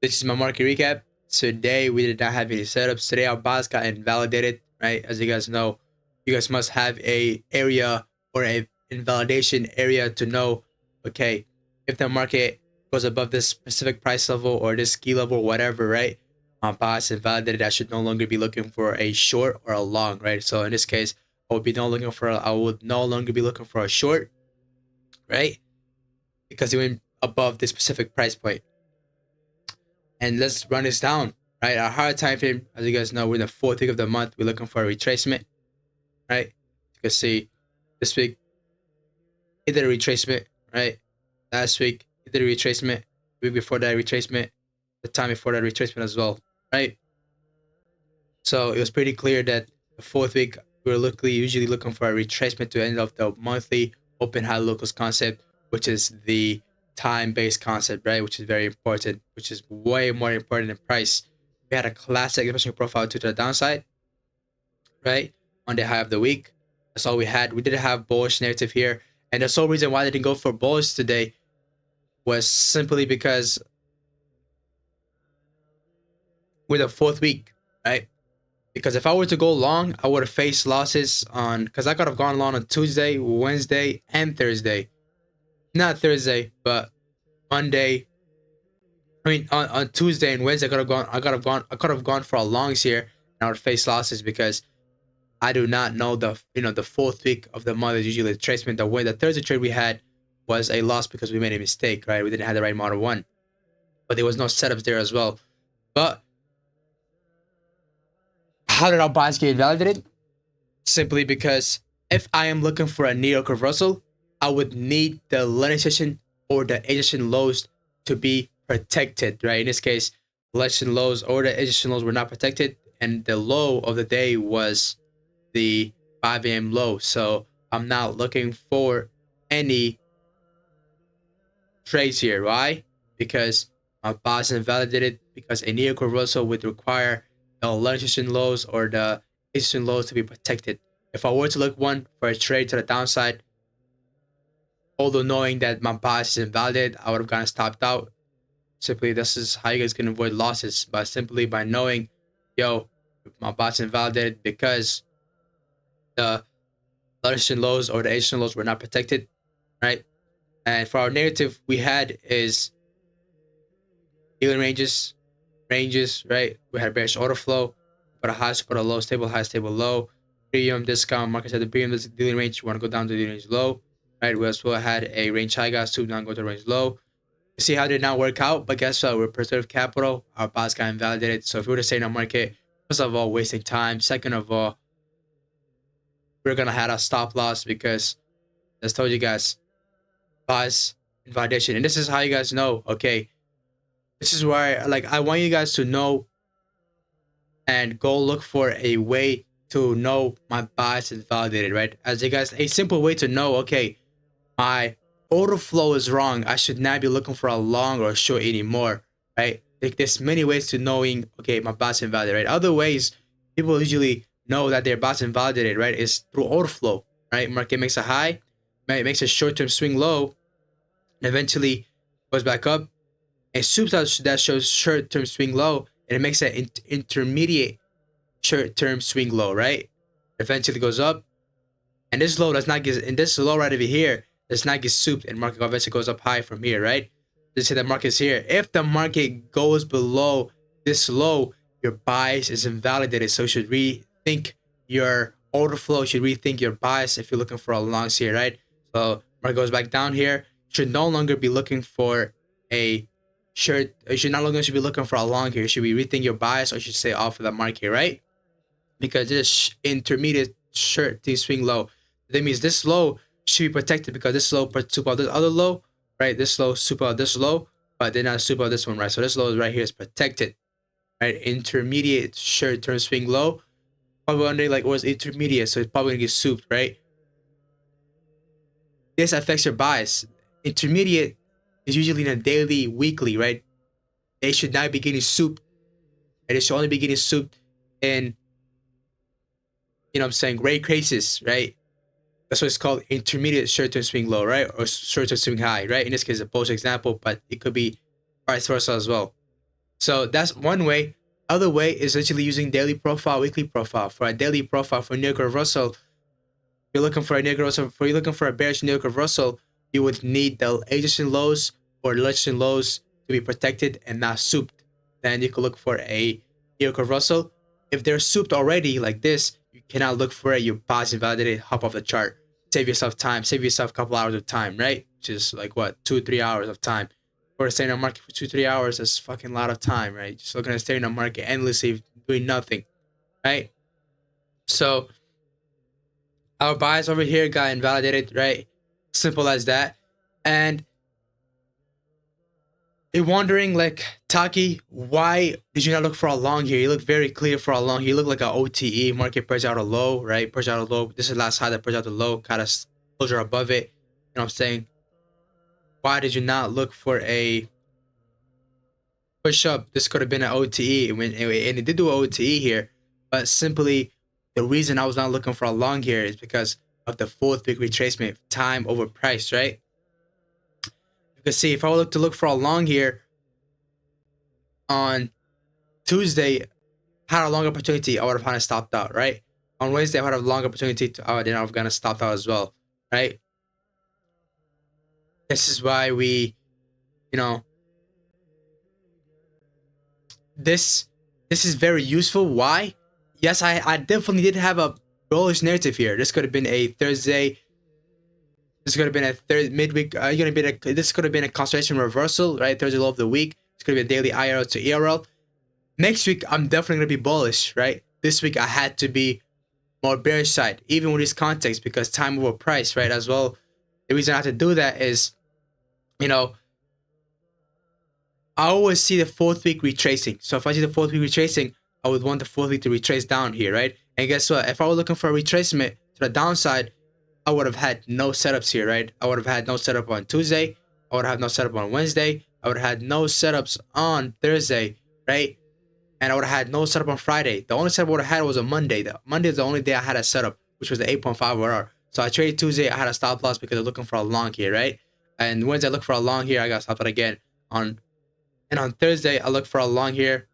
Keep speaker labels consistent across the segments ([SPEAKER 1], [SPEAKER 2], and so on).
[SPEAKER 1] This is my market recap. Today we did not have any setups. Today our bots got invalidated, right? As you guys know, you guys must have a area or a invalidation area to know, okay, if the market goes above this specific price level or this key level, whatever, right? My bots invalidated. I should no longer be looking for a short or a long, right? So in this case, I would no longer be looking for a short, right? Because it went above this specific price point. And let's run this down, right? Our higher time frame, as you guys know, we're in the fourth week of the month. We're looking for a retracement, right? You can see this week, either a retracement, right? Last week, either a retracement. The week before that, retracement. The time before that, retracement as well, right? So it was pretty clear that the fourth week, we were usually looking for a retracement to end of the monthly open high locals concept, which is the time-based concept, right? Which is very important, which is way more important than price. We had a classic expression profile to the downside, right? On the high of the week. That's all we had. We didn't have bullish narrative here. And the sole reason why they didn't go for bullish today was simply because we're the fourth week, right? Because if I were to go long, I would have faced losses because I could have gone long on Tuesday, Wednesday, and Thursday. Not Thursday, but Monday. I mean, on Tuesday and Wednesday, I could have gone for a longs here, and I would face losses because I do not know the fourth week of the month is usually a retracement. The Thursday trade we had was a loss because we made a mistake, right? We didn't have the right model one, but there was no setups there as well. But how did our buys get invalidated? Simply because if I am looking for a New York reversal, I would need the London session or the Asian lows to be protected, right? In this case, London lows or the Asian lows were not protected, and the low of the day was the 5 a.m. low. So I'm not looking for any trades here. Why? Because my boss invalidated because a New York reversal would require the London lows or the Asian lows to be protected. If I were to look one for a trade to the downside, although knowing that my bias is invalid, I would have gotten stopped out. Simply, this is how you guys can avoid losses, by simply by knowing, yo, my bias is invalidated because the London lows or the Asian lows were not protected, right? And for our narrative, we had is healing ranges, right? We had bearish order flow, but a high, support, a low, stable high, stable low, premium discount, market said the premium dealing range, you want to go down to the dealing range low, right? We also had a range high, guys, to not go to range low. You see how it did not work out, but guess what? We're preserved capital. Our bots got invalidated. So if we were to stay in the market, first of all, wasting time. Second of all, we're gonna have a stop loss because, as told you guys, bots invalidation, and this is how you guys know. Okay, this is why, like, I want you guys to know and go look for a way to know my bias is validated, right? As you guys, a simple way to know, okay, my order flow is wrong. I should not be looking for a long or a short anymore, right? Like, there's many ways to knowing, okay, my bias is invalidated, right? Other ways people usually know that their bias is invalidated, right, is through order flow, right? Market makes a high, it makes a short-term swing low, and eventually goes back up, and soups that shows short-term swing low, and it makes an intermediate short-term swing low, right? Eventually goes up, and this low does not get, and this low right over here does not get souped, and market eventually goes up high from here, right? Let's say the market's here. If the market goes below this low, your bias is invalidated. So you should rethink your order flow. You should rethink your bias if you're looking for a longs here, right? So market goes back down here. You should no longer be looking for a short. You should no longer be looking for a long here. You should be rethink your bias, or you should stay off of the market, right? Because this intermediate short-term swing low, that means this low should be protected because this low super out this other low, right? This low super out this low, but they're not super out this one, right? So this low right here is protected, right? Intermediate short-term swing low. Probably wondering, like, what's intermediate? So it's probably gonna get souped, right? This affects your bias. Intermediate is usually in a daily, weekly, right? They should not be getting souped, and they should only be getting souped in, you know what I'm saying, rate cases, right? That's what it's called, intermediate short-term swing low, right? Or short-term swing high, right? In this case, a bullish example, but it could be vice versa as well. So that's one way. Other way is literally using daily profile, weekly profile. For a daily profile for New York Russell, if you're looking for a New York Russell, for you're looking for a bearish New York Russell, you would need the resistance lows or resistance lows to be protected and not souped. Then you could look for a New York Russell. If they're souped already like this, you cannot look for it. You pause, invalidate it, hop off the chart. Save yourself time. Save yourself a couple hours of time, right? Just like what, 2-3 hours of time. For staying in the market for 2-3 hours, that's fucking a lot of time, right? Just looking at staying in the market endlessly, doing nothing, right? So our bias over here got invalidated, right? Simple as that. And you're wondering, like, Taki, why did you not look for a long here? You look very clear for a long. You look like an OTE, market pressure out a low, right? Pressure out a low. This is last high that pressure out the low, kind of closure above it. You know what I'm saying? Why did you not look for a push up? This could have been an OTE, and it did do an OTE here, but simply the reason I was not looking for a long here is because of the 4th week retracement, time over price, right? You can see if I were to look for a long here on Tuesday, had a long opportunity, I would have kind of stopped out, right? On Wednesday, I had a long opportunity to, then I'm gonna stop out as well, right? This is why we, you know, this is very useful. Why? Yes, I definitely did have a bullish narrative here. This could have been a Thursday. This could have been a third midweek. This could have been a concentration reversal, right? Thursday low of the week. It's gonna be a daily IRL to ERL. Next week, I'm definitely gonna be bullish, right? This week, I had to be more bearish side, even with this context, because time over price, right? As well, the reason I have to do that is, you know, I always see the 4th week retracing. So if I see the 4th week retracing, I would want the 4th week to retrace down here, right? And guess what? If I was looking for a retracement to the downside, I would have had no setups here, right? I would have had no setup on Tuesday. I would have no setup on Wednesday. I would have had no setups on Thursday, right? And I would have had no setup on Friday. The only setup I would have had was on Monday. Monday is the only day I had a setup, which was the 8.5 hour. So I traded Tuesday. I had a stop loss because I'm looking for a long here, right? And Wednesday I look for a long here. I got stopped out again. On Thursday I look for a long here.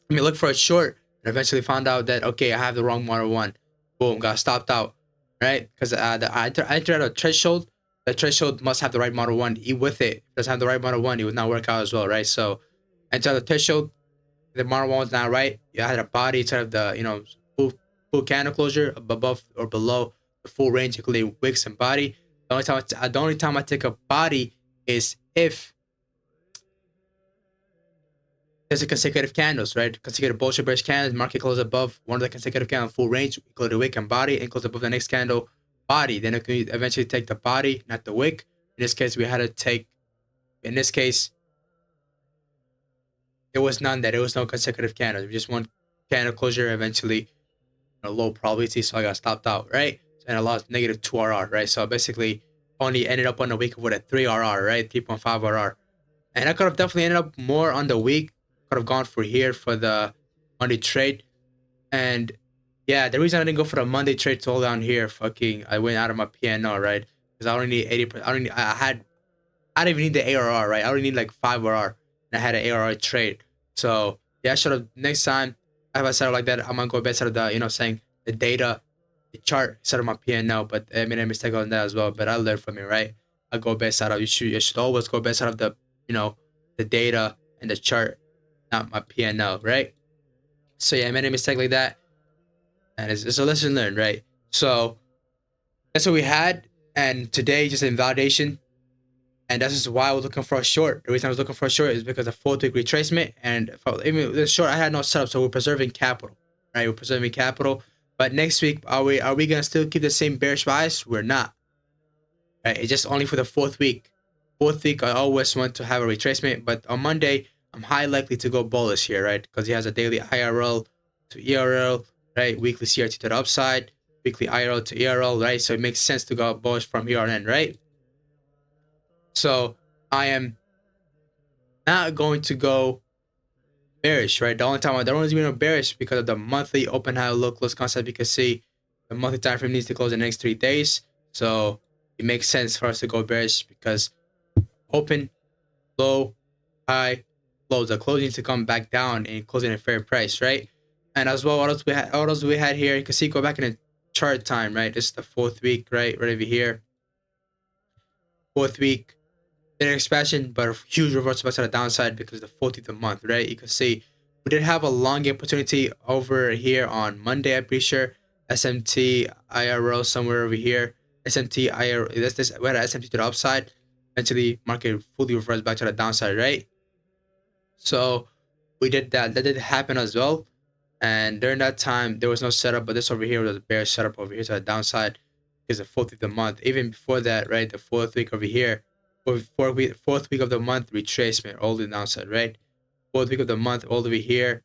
[SPEAKER 1] Look for a short, and eventually found out that okay, I have the wrong model one. Boom, got stopped out, right? Because I entered at a threshold. The threshold must have the right model one. With it, if it doesn't have the right model one, it would not work out as well, right? So, entered the threshold. The model one was not right. You had a body instead of the full candle closure above or below the full range, including wicks and body. The only time I take a body is if there's a consecutive candles, right? Consecutive bullish bearish candles, market close above one of the consecutive candles full range, include the wick and body, and close above the next candle body. Then it can eventually take the body, not the wick. In this case, we had to take. In this case, it was none. That it was no consecutive candles. We just one candle closure. Eventually, a low probability, so I got stopped out, right? And I lost negative 2 RR, right? So basically, only ended up on the week with a 3 RR, right? 3.5 RR. And I could have definitely ended up more on the week. Could have gone for here for the Monday trade. And yeah, the reason I didn't go for the Monday trade to hold down here, I went out of my PNL, right? Because I only need 80%. I didn't even need the ARR, right? I only need like 5 RR. And I had an ARR trade. So yeah, I should have, next time, if I set up like that, I'm going to go best out of the, saying the data, the chart, set of my PNL. But I made a mistake on that as well. But I learned from it, right? I go best out of, you should always go best out of the data and the chart, not my PNL, right? So yeah, I made a mistake like that, and it's a lesson learned, right? So that's what we had, and today just invalidation, and that's just why I was looking for a short. The reason I was looking for a short is because of 4th week retracement, and even the short I had no setup, so we're preserving capital, right? We're preserving capital. But next week, are we gonna still keep the same bearish bias? We're not, right? It's just only for the 4th week. 4th week, I always want to have a retracement, but on Monday, I'm high likely to go bullish here, right? Because he has a daily IRL to ERL, right? Weekly CRT to the upside, weekly IRL to ERL, right? So it makes sense to go bullish from here on in, right? So I am not going to go bearish, right? The only reason we're bearish because of the monthly open high low close concept. You can see the monthly time frame needs to close in the next 3 days. So it makes sense for us to go bearish because open, low, high, close. The closing to come back down and closing at a fair price, right? And as well, what else we had? What else we had here? You can see, go back in the chart time, right? This is the fourth week, right over here. Fourth week, did an expansion, but a huge reversal back to the downside because the 14th of the month, right? You can see we did have a long opportunity over here on Monday, I'm pretty sure. SMT IRL somewhere over here. SMT IRL, this we had an SMT to the upside. Eventually, market fully reversed back to the downside, right? So we did that. That did happen as well. And during that time, there was no setup, but this over here was a bear setup over here to the downside because the fourth week of the month. Even before that, right, the fourth week over here, fourth week of the month retracement all the downside, right? Fourth week of the month all the way here.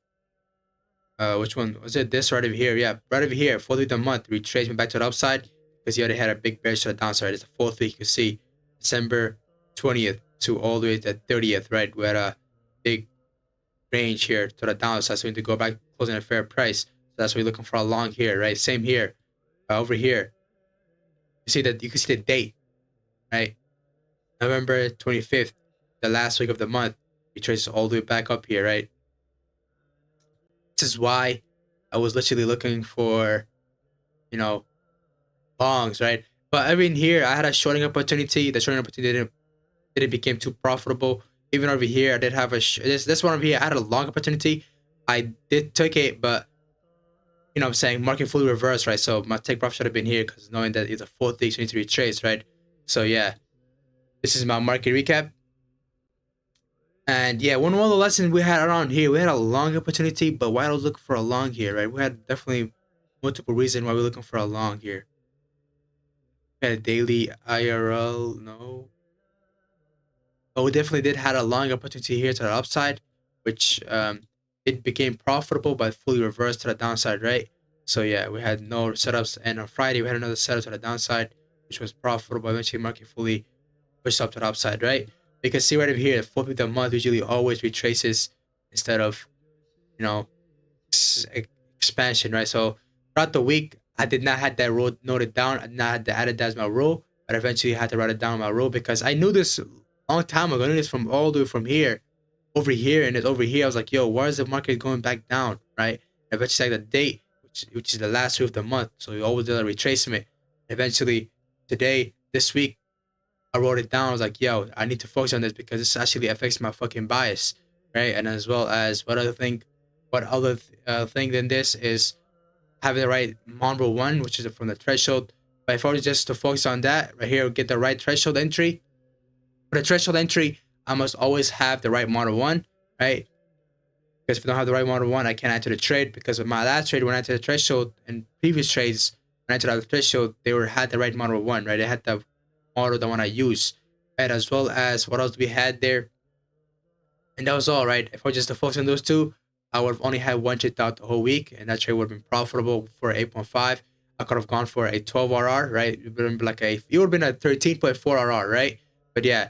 [SPEAKER 1] Which one was it? This right over here, yeah, right over here. Fourth week of the month retracement back to the upside because you already had a big bear to the downside. It's the fourth week. You can see December 20th to all the way to 30th, right? We had a big range here to the downside, so we need to go back closing at a fair price. So that's why we're looking for a long here, right? Same here, over here. You can see the date, right? November 25th, the last week of the month. We trace all the way back up here, right? This is why I was literally looking for, you know, longs, right? But I mean, here I had a shorting opportunity. The shorting opportunity didn't become too profitable. Even over here, I did have this one over here. I had a long opportunity. I did take it, but you know what I'm saying, market fully reversed, right? So my take profit should have been here because knowing that it's a fourth thing, so you need to retrace, right? So yeah, this is my market recap. And yeah, one of the lessons we had around here, we had a long opportunity, but why I was looking for a long here, right? We had definitely multiple reasons why we're looking for a long here. We had a daily IRL, no. But we definitely did had a long opportunity here to the upside, which it became profitable but fully reversed to the downside, right? So yeah, we had no setups, and on Friday we had another setup to the downside, which was profitable. Eventually, market fully pushed up to the upside, right? You can see right over here, the fourth week of the month usually always retraces instead of, you know, expansion, right? So throughout the week, I did not have that rule noted down. I did not have to add it as my rule, but eventually I had to write it down my rule because I knew this a long time ago. I knew this from all the way from here, over here, and it's over here. I was like, yo, why is the market going back down, right? Eventually, like the date, which is the last week of the month. So we always did a retracement. Eventually, today, this week, I wrote it down. I was like, yo, I need to focus on this because this actually affects my fucking bias, right? And as well as what other thing than this is having the right Monroe 1, which is from the threshold. But if I was just to focus on that right here, get the right threshold entry. For the threshold entry, I must always have the right Monroe 1, right? Because if I don't have the right Monroe 1, I can't enter the trade. Because with my last trade, when I entered the threshold and previous trades, when I entered the threshold, they had the right Monroe 1, right? They had the model the one I use, right? As well as what else we had there. And that was all, right? If I was just to focus on those two, I would have only had one trade out the whole week, and that trade would have been profitable for 8.5. I could have gone for a 12 RR, right? It would have been it would have been a 13.4 RR, right? But yeah,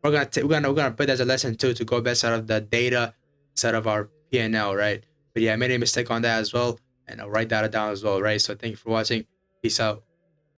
[SPEAKER 1] we're gonna put that as a lesson too to go best out of the data instead of our PNL, right? But yeah, I made a mistake on that as well, and I'll write that down as well, right? So thank you for watching. Peace out.